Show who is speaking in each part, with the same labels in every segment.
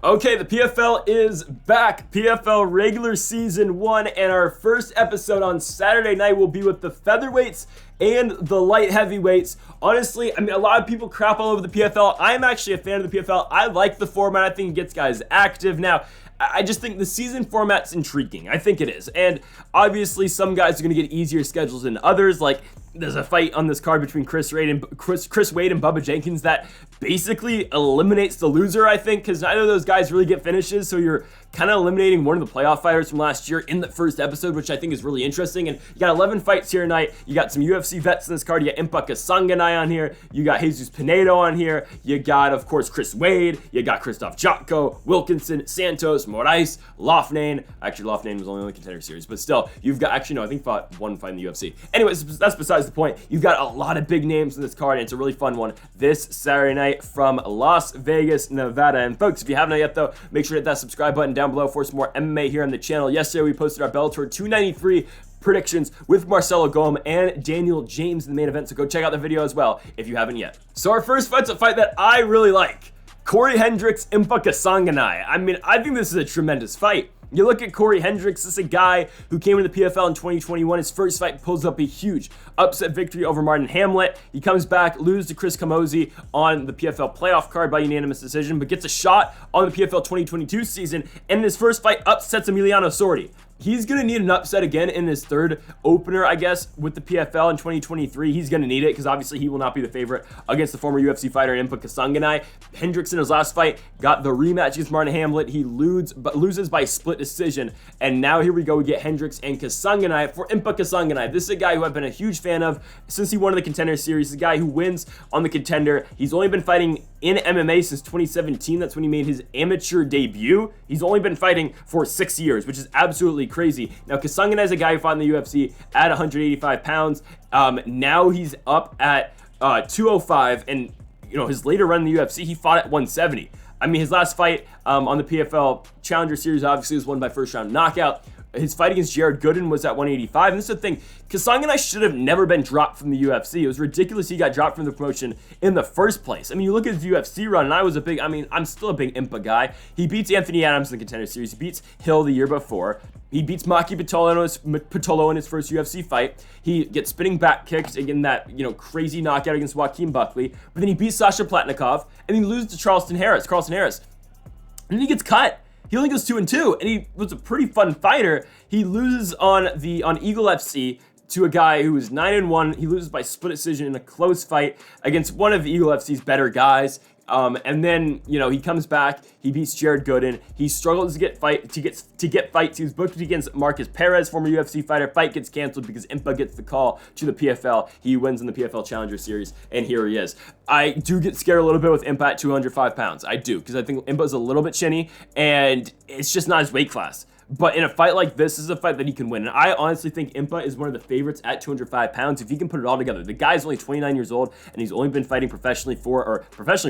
Speaker 1: Okay, the PFL is back. PFL regular season 1, and our first episode on Saturday night will be with the featherweights and the light heavyweights. Honestly, a lot of people crap all over the PFL. I'm actually a fan of the PFL. I like the format. I think it gets guys active. Now, I just think the season format's intriguing. I think it is. And obviously, some guys are going to get easier schedules than others. Like, there's a fight on this card between Chris Wade and Bubba Jenkins that basically eliminates the loser, I think, because neither of those guys really get finishes, so you're kind of eliminating one of the playoff fighters from last year in the first episode, which I think is really interesting. And you got 11 fights here tonight. You got some UFC vets in this card. You got Kasanganay on here. You got Jesus Pinedo on here. You got, of course, Chris Wade. You got Jotko, Wilkinson, Santos, Moraes, Loughnane. Actually, Loughnane was only in the contender series, but still, you've got, I think fought one fight in the UFC. Anyways, that's besides the point. You've got a lot of big names in this card, and it's a really fun one this Saturday night from Las Vegas, Nevada. And folks, if you haven't yet, though, make sure to hit that subscribe button down below for some more MMA here on the channel. Yesterday, we posted our Bellator 293 predictions with Marcelo Gom and Daniel James in the main event, so go check out the video as well if you haven't yet. So our first fight's a fight that I really like. Hendricks, Kasanganay. I think this is a tremendous fight. You look at Hendricks, this is a guy who came into the PFL in 2021. His first fight pulls up a huge upset victory over Hamlet. He comes back, loses to Chris Camozzi on the PFL playoff card by unanimous decision, but gets a shot on the PFL 2022 season, and in his first fight upsets Emiliano Sordi. He's going to need an upset again in his third opener, I guess, with the PFL in 2023. He's going to need it because obviously he will not be the favorite against the former UFC fighter Kasanganay. Hendricks in his last fight got the rematch against Hamlet. He loses by split decision. And now here we go. We get Hendricks and Kasanganay for Kasanganay. This is a guy who I've been a huge fan of since he won the Contender Series. He's a guy who wins on the Contender. He's only been fighting in MMA since 2017. That's when he made his amateur debut. He's only been fighting for 6 years, which is absolutely crazy. Now, Kasanganay is a guy who fought in the UFC at 185 pounds. Now he's up at 205, and his later run in the UFC, he fought at 170. His last fight on the PFL Challenger Series obviously was won by first round knockout. His fight against Jared Gooden was at 185. And this is the thing, Kasanganay should have never been dropped from the UFC. It was ridiculous he got dropped from the promotion in the first place. You look at his UFC run, and I'm still a big Impa guy. He beats Anthony Adams in the Contender Series. He beats Hill the year before. He beats Maki Pitolo in his first UFC fight. He gets spinning back kicks in that, crazy knockout against Joaquin Buckley. But then he beats Sasha Platnikov, and he loses to Carlson Harris. And then he gets cut. He only goes 2-2, and he was a pretty fun fighter. He loses on Eagle FC to a guy who was 9-1. He loses by split decision in a close fight against one of Eagle FC's better guys. And then, he comes back. He beats Jared Gooden. He struggles to get fights. He was booked against Marcus Perez, former UFC fighter. Fight gets canceled because Impa gets the call to the PFL. He wins in the PFL Challenger Series, and here he is. I do get scared a little bit with Impa at 205 pounds. I do, because I think Impa's a little bit chinny, and it's just not his weight class. But in a fight like this is a fight that he can win. And I honestly think Impa is one of the favorites at 205 pounds if he can put it all together. The guy's only 29 years old, and he's only been fighting professionally for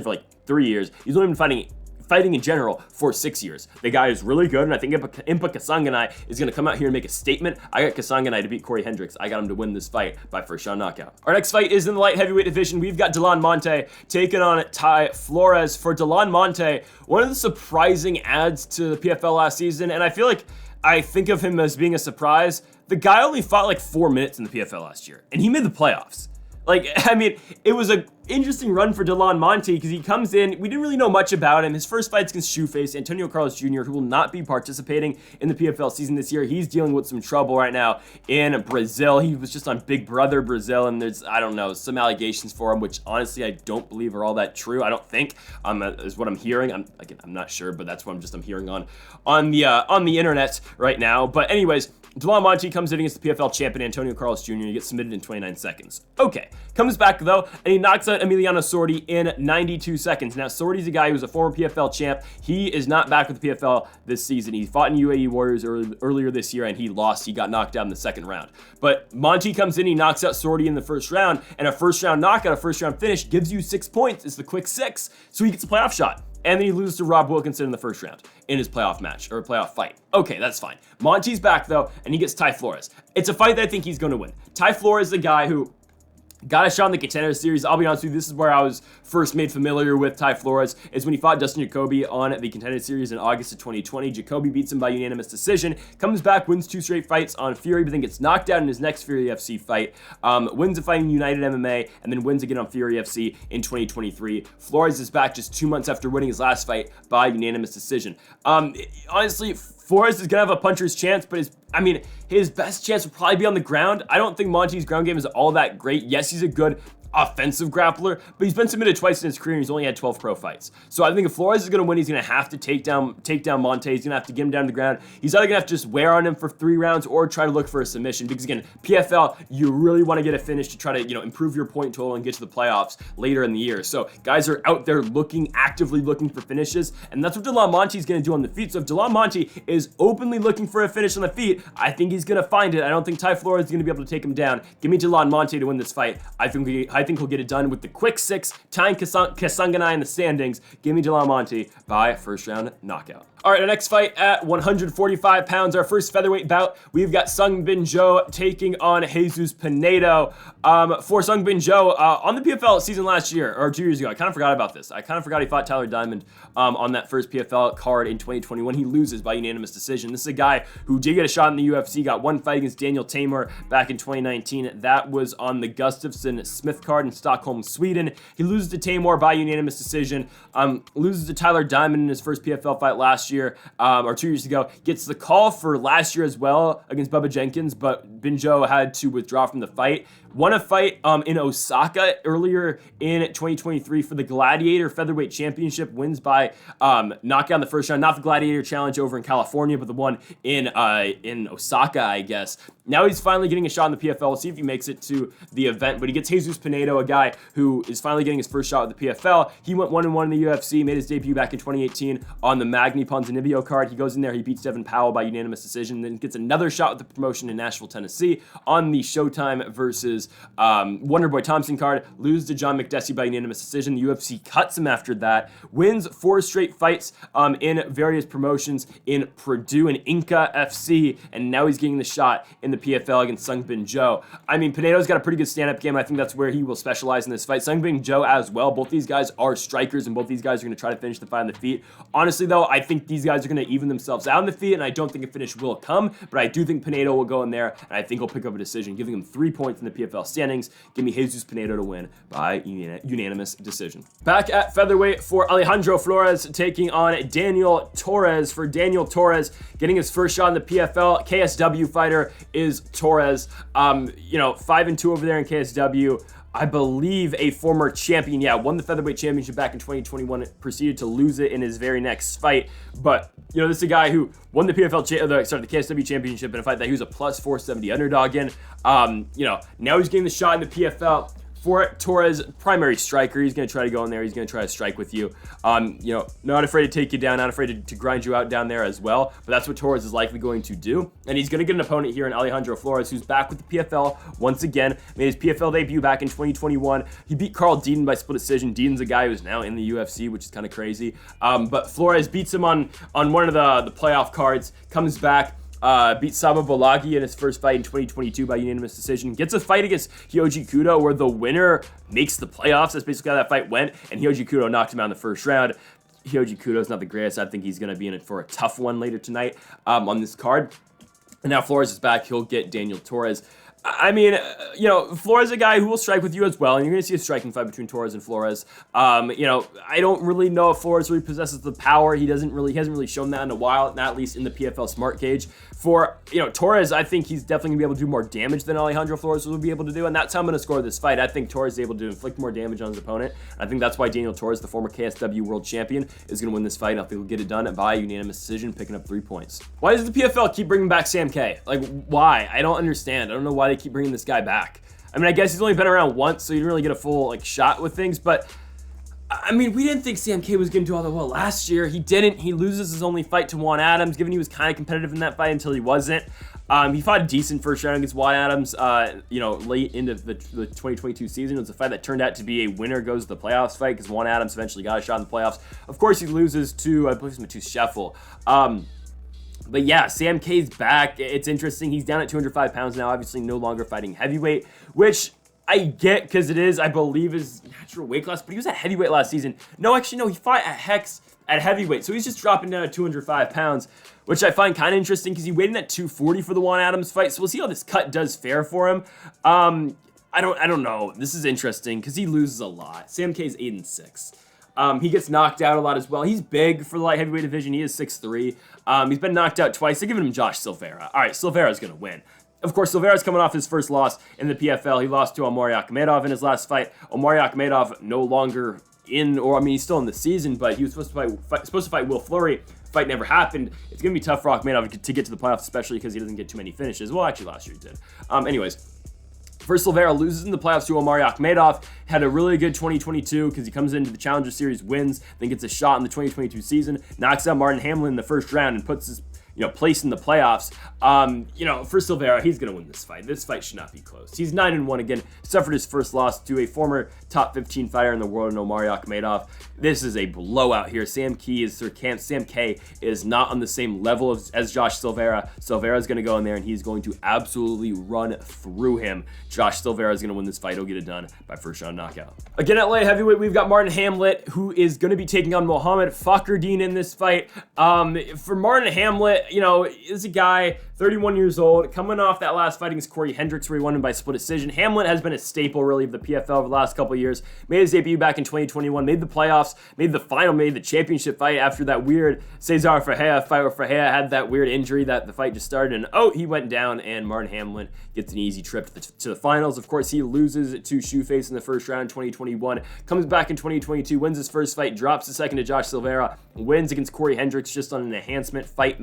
Speaker 1: like 3 years. He's only been fighting in general for 6 years. The guy is really good, and I think Impa Kasanganay is going to come out here and make a statement. I got Kasanganay to beat Hendricks. I got him to win this fight by first round knockout. Our next fight is in the light heavyweight division. We've got Monte taking on Flores. For Monte, one of the surprising adds to the PFL last season, and I feel like I think of him as being a surprise. The guy only fought like 4 minutes in the PFL last year, and he made the playoffs. It was an interesting run for Monte because he comes in. We didn't really know much about him. His first fight's against Shoeface, Antonio Carlos Jr., who will not be participating in the PFL season this year. He's dealing with some trouble right now in Brazil. He was just on Big Brother Brazil, and there's, some allegations for him, which honestly I don't believe are all that true. I don't think, is what I'm hearing. I'm not sure, but that's what I'm hearing on the internet right now. But anyways, Monte comes in against the PFL champion Antonio Carlos Jr. He gets submitted in 29 seconds. Okay, comes back though, and he knocks out Emiliano Sordi in 92 seconds. Now, Sordi's a guy who's a former PFL champ. He is not back with the PFL this season. He fought in UAE Warriors earlier this year, and he lost. He got knocked out in the second round. But Monte comes in, he knocks out Sordi in the first round, and a first round knockout, a first round finish gives you 6 points. It's the quick 6, so he gets a playoff shot. And then he loses to Rob Wilkinson in the first round in his playoff match, or playoff fight. Okay, that's fine. Monte's back, though, and he gets Flores. It's a fight that I think he's going to win. Flores is a guy who got a shot in the Contender Series. I'll be honest with you, this is where I was first made familiar with Ty Flores, is when he fought Dustin Jacoby on the Contender Series in August of 2020. Jacoby beats him by unanimous decision, comes back, wins 2 straight fights on Fury, but then gets knocked out in his next Fury FC fight, wins a fight in United MMA, and then wins again on Fury FC in 2023. Flores is back just 2 months after winning his last fight by unanimous decision. Honestly, Flores is going to have a puncher's chance, but his best chance will probably be on the ground. I don't think Monte's ground game is all that great. Yes, he's a good offensive grappler, but he's been submitted twice in his career and he's only had 12 pro fights. So I think if Flores is going to win, he's going to have to take down Monte. He's going to have to get him down to the ground. He's either going to have to just wear on him for 3 rounds or try to look for a submission, because again, PFL, you really want to get a finish to try to, improve your point total and get to the playoffs later in the year. So guys are out there actively looking for finishes, and that's what Delon Monte is going to do on the feet. So if Delon Monte is openly looking for a finish on the feet, I think he's going to find it. I don't think Ty Flores is going to be able to take him down. Give me Delon Monte to win this fight. I think he'll get it done with the quick 6, tying Kasanganay in the standings. Give me Delon Monte by first round knockout. All right, our next fight at 145 pounds, our first featherweight bout. We've got Sungbin Joe taking on Jesus Pinedo. For Sungbin Joe, on the PFL season last year, or 2 years ago, I kind of forgot about this. I kind of forgot he fought Tyler Diamond on that first PFL card in 2021. He loses by unanimous decision. This is a guy who did get a shot in the UFC, got 1 fight against Daniel Tamer back in 2019. That was on the Gustafsson-Smith card in Stockholm, Sweden. He loses to Tamer by unanimous decision, loses to Tyler Diamond in his first PFL fight last year, or 2 years ago. Gets the call for last year as well against Bubba Jenkins, but Binjo had to withdraw from the fight. Won a fight in Osaka earlier in 2023 for the Gladiator Featherweight Championship. Wins by knockout in the first round. Not the Gladiator Challenge over in California, but the one in Osaka, I guess. Now he's finally getting a shot in the PFL. We'll see if he makes it to the event, but he gets Jesus Pinedo, a guy who is finally getting his first shot with the PFL. He went 1-1 in the UFC, made his debut back in 2018 on the Magny Ponzinibbio card. He goes in there, he beats Devin Powell by unanimous decision, then gets another shot with the promotion in Nashville, Tennessee on the Showtime versus Wonderboy Thompson card. Loses to John McDessie by unanimous decision. The UFC cuts him after that. Wins 4 straight fights in various promotions in Purdue and Inca FC, and now he's getting the shot in the PFL against Sungbin Joe. Pinedo's got a pretty good stand-up game. I think that's where he will specialize in this fight. Sungbin Joe as well. Both these guys are strikers, and both these guys are going to try to finish the fight on the feet. Honestly, though, I think these guys are going to even themselves out on the feet, and I don't think a finish will come, but I do think Pinedo will go in there, and I think he'll pick up a decision, giving him 3 points in the PFL standings. Give me Jesus Pinedo to win by unanimous decision. Back at featherweight for Alejandro Flores taking on Daniel Torres. For Daniel Torres, getting his first shot in the PFL, KSW fighter is Torres. 5-2 over there in KSW. I believe a former champion, won the featherweight championship back in 2021, proceeded to lose it in his very next fight. But, this is a guy who won the the KSW championship in a fight that he was a plus 470 underdog in. Now he's getting the shot in the PFL. For Torres, primary striker, he's going to try to go in there. He's going to try to strike with you. Not afraid to take you down, not afraid to grind you out down there as well. But that's what Torres is likely going to do. And he's going to get an opponent here in Alejandro Flores, who's back with the PFL once again. Made his PFL debut back in 2021. He beat Carl Deaton by split decision. Deaton's a guy who's now in the UFC, which is kind of crazy. But Flores beats him on one of the playoff cards, comes back. Beat Saba Bolagi in his first fight in 2022 by unanimous decision. Gets a fight against Hyoji Kudo where the winner makes the playoffs. That's basically how that fight went. And Hyoji Kudo knocked him out in the first round. Hyoji Kudo's not the greatest. I think he's going to be in it for a tough one later tonight on this card. And now Flores is back. He'll get Daniel Torres. Flores is a guy who will strike with you as well, and you're going to see a striking fight between Torres and Flores. I don't really know if Flores really possesses the power. He hasn't really shown that in a while, not at least in the PFL Smart Cage. For, Torres, I think he's definitely going to be able to do more damage than Alejandro Flores will be able to do, and that's how I'm going to score this fight. I think Torres is able to inflict more damage on his opponent. I think that's why Daniel Torres, the former KSW world champion, is going to win this fight, and I think he'll get it done by unanimous decision, picking up 3 points. Why does the PFL keep bringing back Sam K? Why? I don't understand. I don't know why they keep bringing this guy back. I guess he's only been around once, so you didn't really get a full shot with things, but we didn't think Sam K was going to do all that well last year. He didn't. He loses his only fight to Juan Adams, given he was kind of competitive in that fight until he wasn't. He fought a decent first round against Juan Adams, late into the 2022 season. It was a fight that turned out to be a winner goes to the playoffs fight because Juan Adams eventually got a shot in the playoffs. Of course, he loses to, I believe, Matthew Scheffel. But yeah, Sam K's back. It's interesting. He's down at 205 pounds now, obviously no longer fighting heavyweight, which I get, because it is, I believe, his natural weight class, but he was at heavyweight last season. No, actually, no, he fought at Hex at heavyweight, so he's just dropping down to 205 pounds, which I find kind of interesting, because he weighed in at 240 for the Juan Adams fight, so we'll see how this cut does fare for him. I don't know. This is interesting, because he loses a lot. Sam K's 8-6. He gets knocked out a lot as well. He's big for the light heavyweight division. He is 6'3". He's been knocked out twice. They're giving him Josh Silveira. All right, Silveira's going to win. Of course, Silveira's coming off his first loss in the PFL. He lost to Omari Akhmedov in his last fight. Omari Akhmedov no longer he's still in the season, but he was supposed to fight Will Fleury. Fight never happened. It's going to be tough for Akhmedov to get to the playoffs, especially because he doesn't get too many finishes. Well, actually, last year he did. Anyways. First, Silveira loses in the playoffs to Omari Akhmedov. Had a really good 2022 because he comes into the Challenger Series, wins, then gets a shot in the 2022 season, knocks out Martin Hamlin in the first round, and puts his place in the playoffs. For Silveira, he's going to win this fight. This fight should not be close. He's 9-1 again, suffered his first loss to a former top 15 fighter in the world, Omari Akhmedov. This is a blowout here. Sam K is not on the same level as Josh Silveira. Silveira is going to go in there, and he's going to absolutely run through him. Josh Silveira is going to win this fight. He'll get it done by first round knockout. Again, at light heavyweight, we've got Martin Hamlet, who is going to be taking on Mohamed Fakhreddine in this fight. For Martin Hamlet, is a guy, 31 years old, coming off that last fight against Hendricks where he won him by split decision. Hamlet has been a staple, really, of the PFL over the last couple of years. Made his debut back in 2021, made the playoffs, made the final, made the championship fight after that weird Cesar Ferreira fight where Ferreira had that weird injury that the fight just started, and he went down, and Martin Hamlet gets an easy trip to the finals. Of course, he loses to Shoeface in the first round in 2021, comes back in 2022, wins his first fight, drops the second to Josh Silveira, wins against Hendricks just on an enhancement fight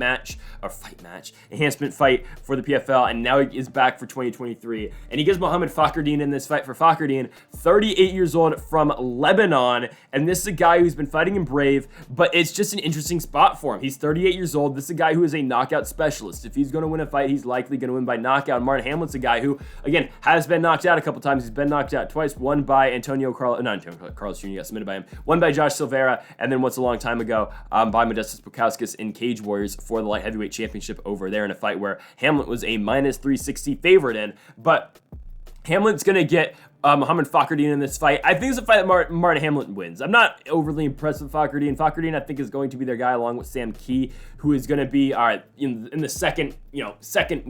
Speaker 1: for the PFL, and now he is back for 2023, and he gives Mohamed Fakhreddine in this fight. For Fakhreddine, 38 years old from Lebanon, and this is a guy who's been fighting in Brave, but it's just an interesting spot for him. He's 38 years old. This is a guy who is a knockout specialist. If he's going to win a fight, he's likely going to win by knockout. Martin Hamlet's a guy who, again, has been knocked out a couple times. He's been knocked out twice, one by Carlos Jr. got submitted by him, one by Josh Silveira, and then once a long time ago by Modestas Bukauskas in Cage Warriors for the light heavyweight championship over there in a fight where Hamlet was a minus 360 favorite in, but Hamlet's going to get Mohamed Fakhreddine in this fight. I think it's a fight that Martin Hamlet wins. I'm not overly impressed with Fakhreddine. Fakhreddine, I think, is going to be their guy along with Sam Key, who is going to be, all right, in the second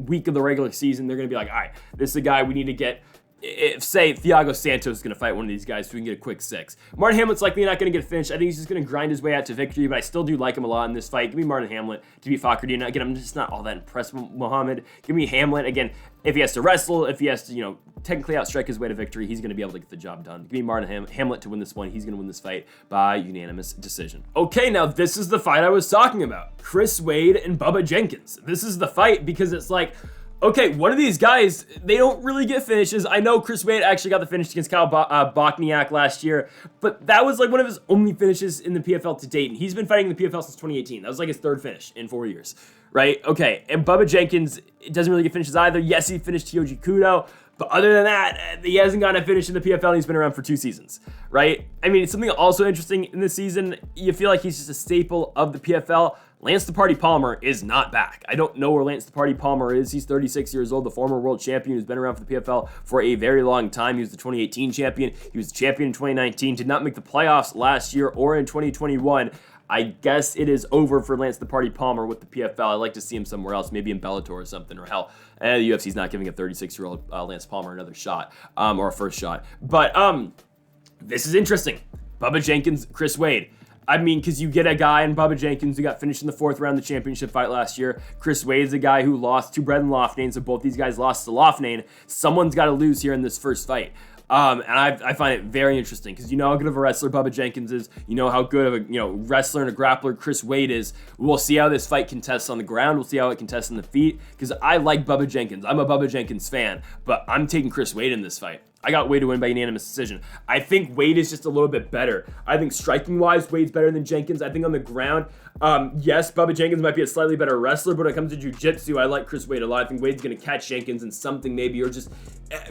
Speaker 1: week of the regular season, they're going to be like, all right, this is a guy we need to get. If, say, Thiago Santos is going to fight one of these guys so we can get a quick 6. Martin Hamlet's likely not going to get finished. I think he's just going to grind his way out to victory, but I still do like him a lot in this fight. Give me Martin Hamlet to beat Fakhreddine. Again, I'm just not all that impressed with Mohamed. Give me Hamlet. Again, if he has to wrestle, if he has to, technically outstrike his way to victory, he's going to be able to get the job done. Give me Martin Hamlet to win this one. He's going to win this fight by unanimous decision. Okay, now this is the fight I was talking about. Chris Wade and Bubba Jenkins. This is the fight because it's like, okay, one of these guys, they don't really get finishes. I know Chris Wade actually got the finish against Kyle Bochniak last year, but that was like one of his only finishes in the PFL to date, and he's been fighting in the PFL since 2018. That was like his third finish in 4 years, right? Okay, and Bubba Jenkins doesn't really get finishes either. Yes, he finished Tyoji Kudo, but other than that, he hasn't gotten a finish in the PFL, and he's been around for 2 seasons, right? I mean, it's something also interesting in this season. You feel like he's just a staple of the PFL. Lance the Party Palmer is not back. I don't know where Lance the Party Palmer is. He's 36 years old, the former world champion who's been around for the PFL for a very long time. He was the 2018 champion. He was the champion in 2019. Did not make the playoffs last year or in 2021. I guess it is over for Lance the Party Palmer with the PFL. I'd like to see him somewhere else, maybe in Bellator or something, or hell, the UFC's not giving a 36-year-old Lance Palmer another shot, or a first shot. But this is interesting. Bubba Jenkins, Chris Wade. I mean, because you get a guy in Bubba Jenkins who got finished in the 4th round of the championship fight last year. Chris Wade's a guy who lost to Brendan Loughnane, so both these guys lost to Loughnane. Someone's got to lose here in this first fight. And I find it very interesting because you know how good of a wrestler Bubba Jenkins is. You know how good of a wrestler and a grappler Chris Wade is. We'll see how this fight contests on the ground. We'll see how it contests on the feet because I like Bubba Jenkins. I'm a Bubba Jenkins fan, but I'm taking Chris Wade in this fight. I got Wade to win by unanimous decision. I think Wade is just a little bit better. I think striking-wise, Wade's better than Jenkins. I think on the ground, yes, Bubba Jenkins might be a slightly better wrestler, but when it comes to jiu-jitsu, I like Chris Wade a lot. I think Wade's going to catch Jenkins in something maybe, or just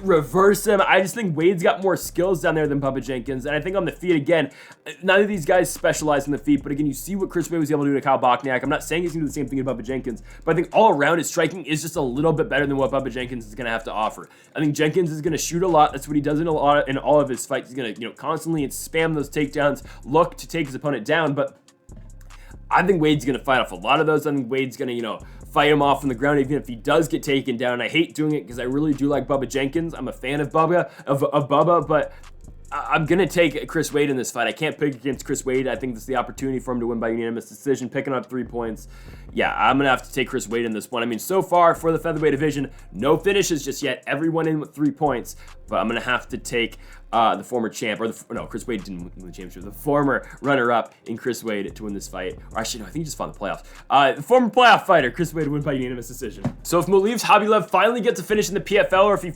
Speaker 1: reverse him. I just think Wade's got more skills down there than Bubba Jenkins, and I think on the feet, again, none of these guys specialize in the feet, but again, you see what Chris Wade was able to do to Kyle Bochniak. I'm not saying he's going to do the same thing to Bubba Jenkins, but I think all around his striking is just a little bit better than what Bubba Jenkins is going to have to offer. I think Jenkins is going to shoot a lot, That's what he does in all of his fights. He's gonna, constantly spam those takedowns, look to take his opponent down. But I think Wade's gonna fight off a lot of those. I think Wade's gonna, fight him off on the ground, even if he does get taken down. I hate doing it because I really do like Bubba Jenkins. I'm a fan of Bubba, but I'm going to take Chris Wade in this fight. I can't pick against Chris Wade. I think this is the opportunity for him to win by unanimous decision, picking up 3 points. Yeah, I'm going to have to take Chris Wade in this one. I mean, so far for the featherweight division, no finishes just yet. Everyone in with 3 points, but I'm going to have to take the former champ, Chris Wade didn't win the championship. The former runner-up in Chris Wade to win this fight. Or actually, no, I think he just fought in the playoffs. The former playoff fighter, Chris Wade, to win by unanimous decision. So if Moraes Khaybulaev finally gets a finish in the PFL, or if he,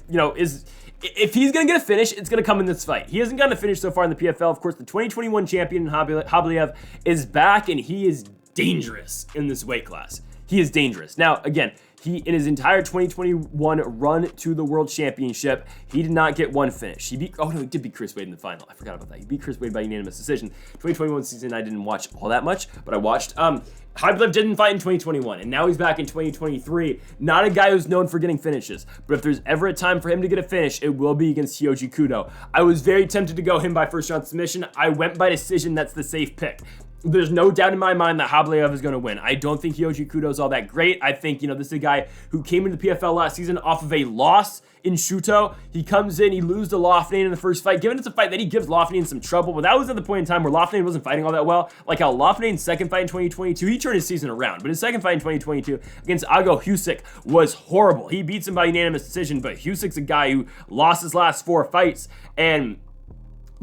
Speaker 1: if he's going to get a finish, it's going to come in this fight. He hasn't gotten a finish so far in the PFL. Of course, the 2021 champion, Khaybulaev, is back, and he is dangerous in this weight class. He is dangerous. Now, again, he, in his entire 2021 run to the World Championship, he did not get one finish. He did beat Chris Wade in the final. I forgot about that. He beat Chris Wade by unanimous decision. 2021 season, I didn't watch all that much, but I watched. Khaybulaev didn't fight in 2021, and now he's back in 2023. Not a guy who's known for getting finishes, but if there's ever a time for him to get a finish, it will be against Kudo. I was very tempted to go him by first round submission. I went by decision. That's the safe pick. There's no doubt in my mind that Khaybulaev is going to win. I don't think Kudo is all that great. I think, this is a guy who came into the PFL last season off of a loss in Shuto. He comes in, he loses to Loughnane in the first fight. Given it's a fight that he gives Loughnane some trouble, but that was at the point in time where Loughnane wasn't fighting all that well. Like how Loughnane's second fight in 2022, he turned his season around, but his second fight in 2022 against Ago Husick was horrible. He beats him by unanimous decision, but Husick's a guy who lost his last 4 fights, and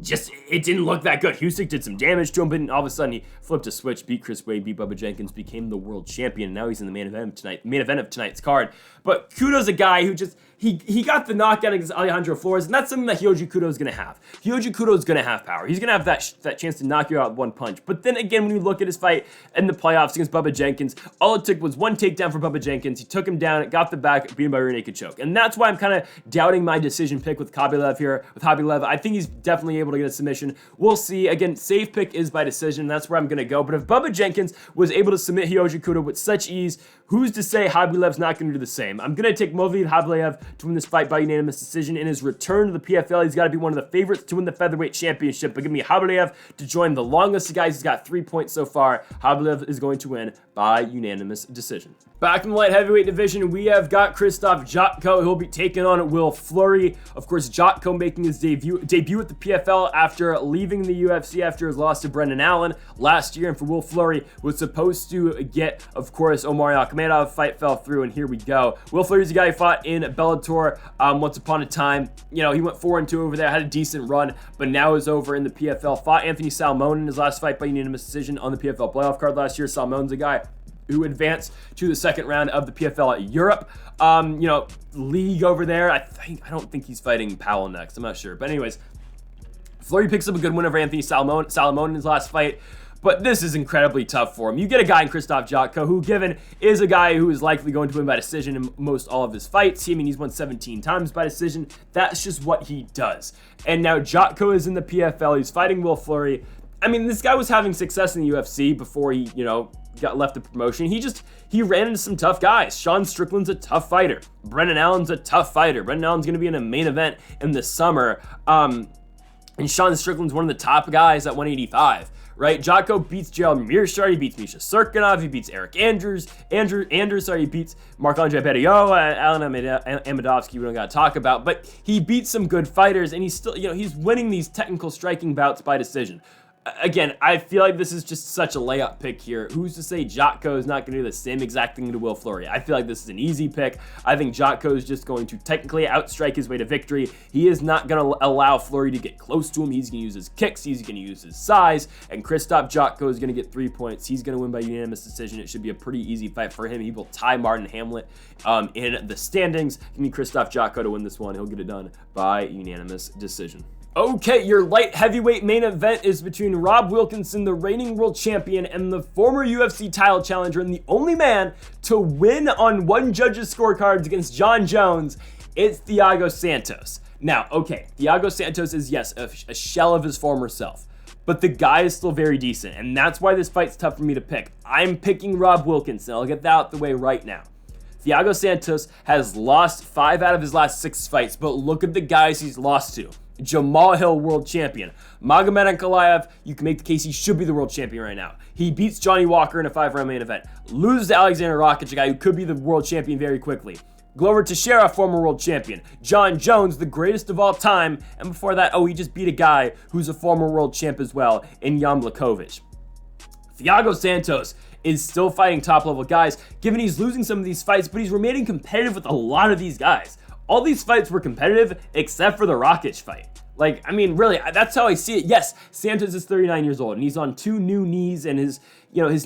Speaker 1: it didn't look that good. Husick did some damage to him, but all of a sudden he flipped a switch, beat Chris Wade, beat Bubba Jenkins, became the world champion, and now he's in the main event of tonight's card. But Kudo's a guy who he got the knockout against Alejandro Flores, and that's something that Kudo is going to have. Kudo is going to have power. He's going to have that chance to knock you out with one punch. But then again, when you look at his fight in the playoffs against Bubba Jenkins, all it took was one takedown for Bubba Jenkins. He took him down, got the back, beat him by rear naked choke. And that's why I'm kind of doubting my decision pick with Khaybulaev here. With Khaybulaev, I think he's definitely able to get a submission. We'll see. Again, safe pick is by decision. That's where I'm going to go. But if Bubba Jenkins was able to submit Kudo with such ease, who's to say Khaybulaev's not going to do the same? I'm going to take Moraes Khaybulaev to win this fight by unanimous decision. In his return to the PFL, he's got to be one of the favorites to win the featherweight championship. But give me Khaybulaev to join the long list of guys. He's got 3 points so far. Khaybulaev is going to win by unanimous decision. Back in the light heavyweight division, we have got Krzysztof Jotko. He'll be taking on Will Fleury. Of course, Jotko making his debut at the PFL after leaving the UFC after his loss to Brendan Allen last year. And for Will Fleury, was supposed to get, of course, Omar Akhmedov. Fight fell through, and here we go. Will Fleury's a guy who fought in Bellator once upon a time. He went 4-2 over there, had a decent run, but now is over in the PFL. Fought Anthony Salmon in his last fight by unanimous decision on the PFL playoff card last year. Salmon's a guy who advanced to the second round of the PFL at Europe. League over there. I don't think he's fighting Powell next. I'm not sure. But anyways, Fleury picks up a good win over Anthony Salmon in his last fight. But this is incredibly tough for him. You get a guy in Krzysztof Jotko, who is a guy who is likely going to win by decision in most all of his fights. He's won 17 times by decision. That's just what he does. And now Jotko is in the PFL. He's fighting Will Fleury. This guy was having success in the UFC before he, got left the promotion. He ran into some tough guys. Sean Strickland's a tough fighter. Brendan Allen's a tough fighter. Brendan Allen's going to be in a main event in the summer. And Sean Strickland's one of the top guys at 185. Right? Jotko beats Gerald Mearshart, he beats Misha Serkinov, he beats Eric Andrews, he beats Marc-Andre Berriot, Alan Amadovsky, we don't got to talk about, but he beats some good fighters, and he's still, he's winning these technical striking bouts by decision. Again, I feel like this is just such a layup pick here. Who's to say Jotko is not going to do the same exact thing to Will Fleury? I feel like this is an easy pick. I think Jotko is just going to technically outstrike his way to victory. He is not going to allow Fleury to get close to him. He's going to use his kicks. He's going to use his size. And Krzysztof Jotko is going to get 3 points. He's going to win by unanimous decision. It should be a pretty easy fight for him. He will tie Martin Hamlet in the standings. Give me Krzysztof Jotko to win this one. He'll get it done by unanimous decision. Okay, your light heavyweight main event is between Rob Wilkinson, the reigning world champion, and the former UFC title challenger, and the only man to win on one judge's scorecards against John Jones. It's Thiago Santos. Now, okay, Thiago Santos is, yes, a shell of his former self, but the guy is still very decent, and that's why this fight's tough for me to pick. I'm picking Rob Wilkinson. I'll get that out the way right now. Thiago Santos has lost 5 out of his last 6 fights, but look at the guys he's lost to. Jamal Hill, world champion. Magomed Ankalaev, you can make the case he should be the world champion right now. He beats Johnny Walker in a 5-round main event. Loses to Alexander Rakic, a guy who could be the world champion very quickly. Glover Teixeira, former world champion. John Jones, the greatest of all time. And before that, he just beat a guy who's a former world champ as well in Jan Blachowicz. Thiago Santos is still fighting top-level guys, given he's losing some of these fights, but he's remaining competitive with a lot of these guys. All these fights were competitive except for the Rakic fight. Like, I mean, really, that's how I see it. Yes, Santos is 39 years old, and he's on 2 new knees, and his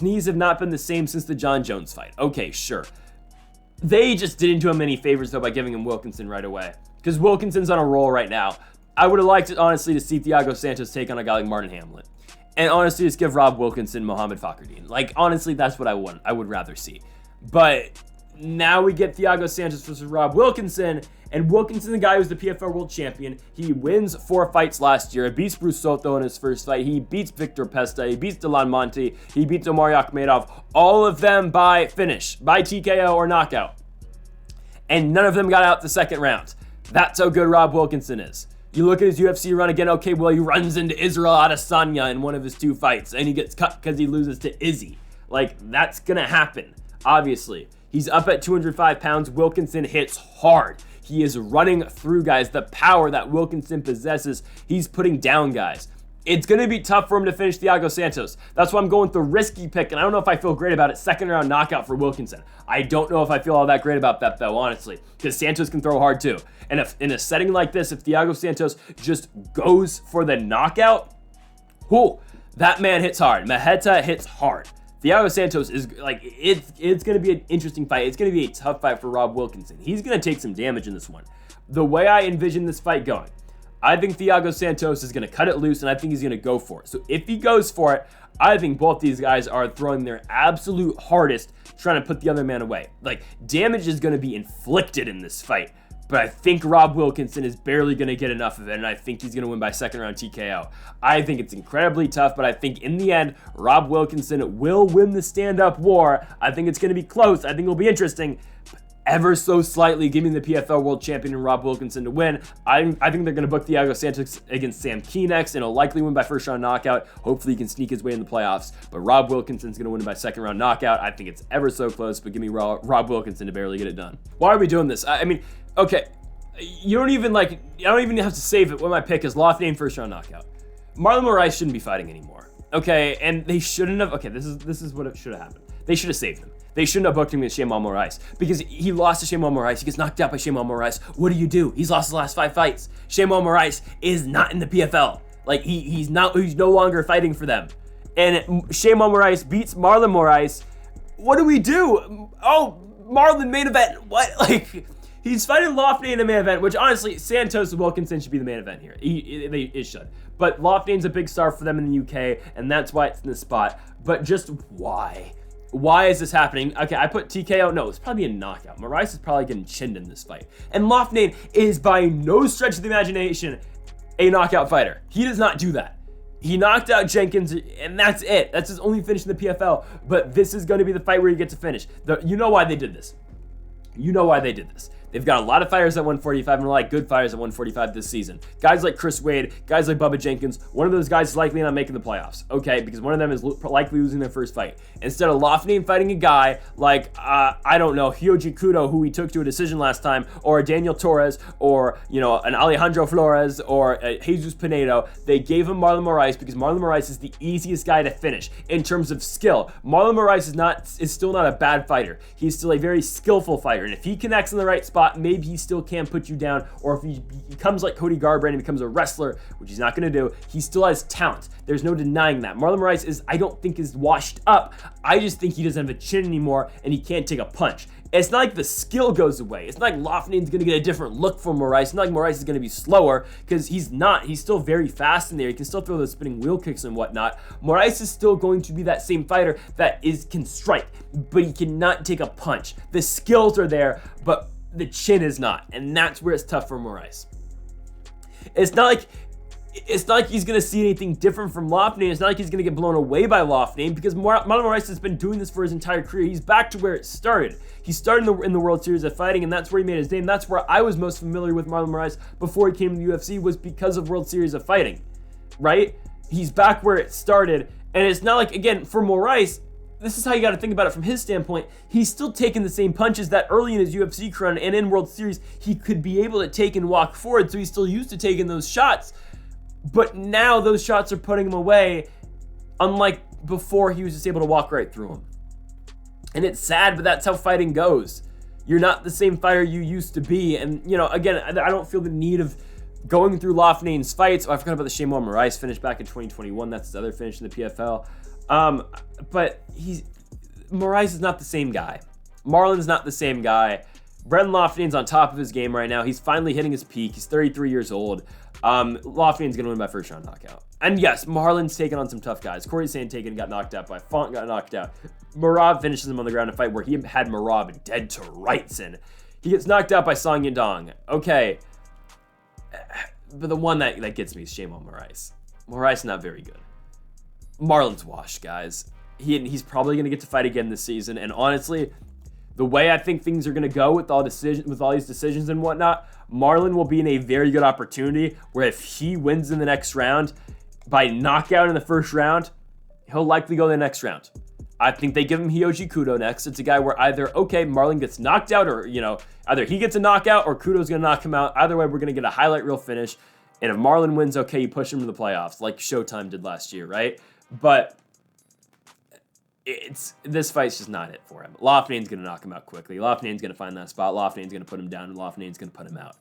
Speaker 1: knees have not been the same since the John Jones fight. Okay, sure. They just didn't do him any favors, though, by giving him Wilkinson right away, because Wilkinson's on a roll right now. I would have liked it, honestly, to see Thiago Santos take on a guy like Martin Hamlet. And honestly, just give Rob Wilkinson Mohamed Fakhreddine. Like, honestly, that's what I would rather see. But now we get Thiago Santos versus Rob Wilkinson, and Wilkinson, the guy who's the PFL World Champion, he wins 4 fights last year. He beats Bruce Soto in his first fight. He beats Victor Pesta. He beats Dylan Monte. He beats Omari Akhmedov. All of them by finish, by TKO or knockout. And none of them got out the second round. That's how good Rob Wilkinson is. You look at his UFC run again, okay, well, he runs into Israel Adesanya in one of his 2 fights, and he gets cut because he loses to Izzy. Like, that's going to happen, obviously. He's up at 205 pounds. Wilkinson hits hard. He is running through guys. The power that Wilkinson possesses, he's putting down guys. It's going to be tough for him to finish Thiago Santos. That's why I'm going with the risky pick, and I don't know if I feel great about it. 2nd round knockout for Wilkinson. I don't know if I feel all that great about that, though, honestly, because Santos can throw hard, too. And if in a setting like this, if Thiago Santos just goes for the knockout, that man hits hard. Maheta hits hard. Thiago Santos is, like, it's going to be an interesting fight. It's going to be a tough fight for Rob Wilkinson. He's going to take some damage in this one. The way I envision this fight going, I think Thiago Santos is going to cut it loose, and I think he's going to go for it. So if he goes for it, I think both these guys are throwing their absolute hardest, trying to put the other man away. Like, damage is going to be inflicted in this fight, but I think Rob Wilkinson is barely going to get enough of it, and I think he's going to win by 2nd round TKO. I think it's incredibly tough, but I think in the end, Rob Wilkinson will win the stand-up war. I think it's going to be close. I think it'll be interesting. Ever so slightly, give me the PFL World Champion and Rob Wilkinson to win. I think they're going to book Thiago Santos against Sam Keenex, and he'll likely win by 1st round knockout. Hopefully he can sneak his way in the playoffs, but Rob Wilkinson's going to win by 2nd round knockout. I think it's ever so close, but give me Rob Wilkinson to barely get it done. Why are we doing this? I mean, okay, I don't even have to save it when my pick is Loughnane 1st round knockout. Marlon Moraes shouldn't be fighting anymore. Okay, and they shouldn't have. Okay, this is what it should have happened. They should have saved him. They shouldn't have booked him against Shamal Moraes because he lost to Shamal Moraes. He gets knocked out by Shamal Moraes. What do? He's lost his last 5 fights. Shamal Moraes is not in the PFL. Like, he's no longer fighting for them. And Shamal Moraes beats Marlon Moraes. What do? Oh, Marlon main event. What? Like, he's fighting Loughnane in a main event, which honestly, Santos and Wilkinson should be the main event here. It should. But Loughnane's a big star for them in the UK, and that's why it's in this spot. But just why? Why is this happening? Okay, I put TKO. No, it's probably a knockout. Moraes is probably getting chinned in this fight. And Loughnane is by no stretch of the imagination a knockout fighter. He does not do that. He knocked out Jenkins, and that's it. That's his only finish in the PFL. But this is going to be the fight where he gets to finish. You know why they did this. They've got a lot of fighters at 145 and a lot of good fighters at 145 this season. Guys like Chris Wade, guys like Bubba Jenkins. One of those guys is likely not making the playoffs, okay? Because one of them is likely losing their first fight. Instead of Loughnane fighting a guy like, I don't know, Hyoji Kudo, who he took to a decision last time, or Daniel Torres, or, an Alejandro Flores, or Jesus Pinedo, they gave him Marlon Moraes because Marlon Moraes is the easiest guy to finish in terms of skill. Marlon Moraes is still not a bad fighter. He's still a very skillful fighter, and if he connects in the right spot, maybe he still can put you down, or if he becomes like Cody Garbrandt and becomes a wrestler, which he's not going to do, he still has talent. There's no denying that. Marlon Moraes I don't think is washed up. I just think he doesn't have a chin anymore, and he can't take a punch. It's not like the skill goes away. It's not like Loughnane's going to get a different look from Moraes. It's not like Moraes is going to be slower, because he's not. He's still very fast in there. He can still throw those spinning wheel kicks and whatnot. Moraes is still going to be that same fighter that can strike, but he cannot take a punch. The skills are there, but the chin is not, and that's where it's tough for Moraes. It's not like it's not like he's going to see anything different from Loughnane. It's not like he's going to get blown away by Loughnane, because Marlon Moraes has been doing this for his entire career. He's back to where it started. He started in the World Series of Fighting, and that's where he made his name. That's where I was most familiar with Marlon Moraes before he came to the UFC, was because of World Series of Fighting, right? He's back where it started, and it's not like, again, for Moraes, this is how you got to think about it from his standpoint. He's still taking the same punches that early in his UFC career and in World Series he could be able to take and walk forward, so he's still used to taking those shots. But now those shots are putting him away, unlike before he was just able to walk right through them. And it's sad, but that's how fighting goes. You're not the same fighter you used to be. And, you know, again, I don't feel the need of going through Loughnane's fights. Oh, I forgot about the Shane Moraes finish back in 2021. That's his other finish in the PFL. But Moraes is not the same guy. Marlon's not the same guy. Brendan Loughnane's on top of his game right now. He's finally hitting his peak. He's 33 years old. Loughnane's going to win by first round knockout. And yes, Marlon's taken on some tough guys. Corey Sandhagen got knocked out by Font, got knocked out. Merab finishes him on the ground in a fight where he had Merab dead to rights, and he gets knocked out by Song Yadong. Okay. But the one that gets me is shame on Moraes. Moraes not very good. Marlon's washed, guys. He's probably going to get to fight again this season, and honestly, the way I think things are going to go with all these decisions and whatnot, Marlon will be in a very good opportunity where if he wins in the next round by knockout in the first round, he'll likely go the next round. I think they give him Hyoji Kudo next. It's a guy where either, okay, Marlon gets knocked out, or, you know, either he gets a knockout or Kudo's going to knock him out. Either way, we're going to get a highlight reel finish. And if Marlon wins, okay, you push him to the playoffs like Showtime did last year, right? But this fight's just not it for him. Loughnane's going to knock him out quickly. Loughnane's going to find that spot. Loughnane's going to put him down, and Loughnane's going to put him out.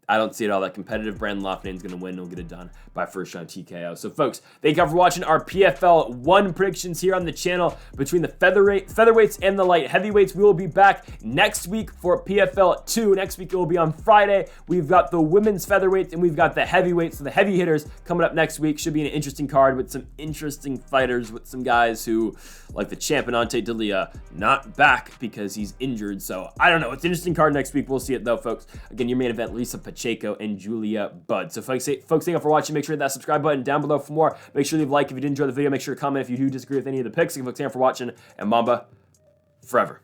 Speaker 1: I don't see it all that competitive. Brandon Loughnane's going to win. He'll get it done by first round TKO. So, folks, thank you for watching our PFL 1 predictions here on the channel between the featherweights and the light heavyweights. We will be back next week for PFL 2. Next week, it will be on Friday. We've got the women's featherweights and we've got the heavyweights. So, the heavy hitters coming up next week. Should be an interesting card with some interesting fighters, with some guys who, like the champ Monte, not back because he's injured. So, I don't know. It's an interesting card next week. We'll see it, though, folks. Again, your main event, Lisa Pacheco and Julia Budd. So folks, thank you for watching. Make sure to hit that subscribe button down below for more. Make sure to leave a like if you did enjoy the video. Make sure to comment if you do disagree with any of the picks. Thank you for watching, and Mamba forever.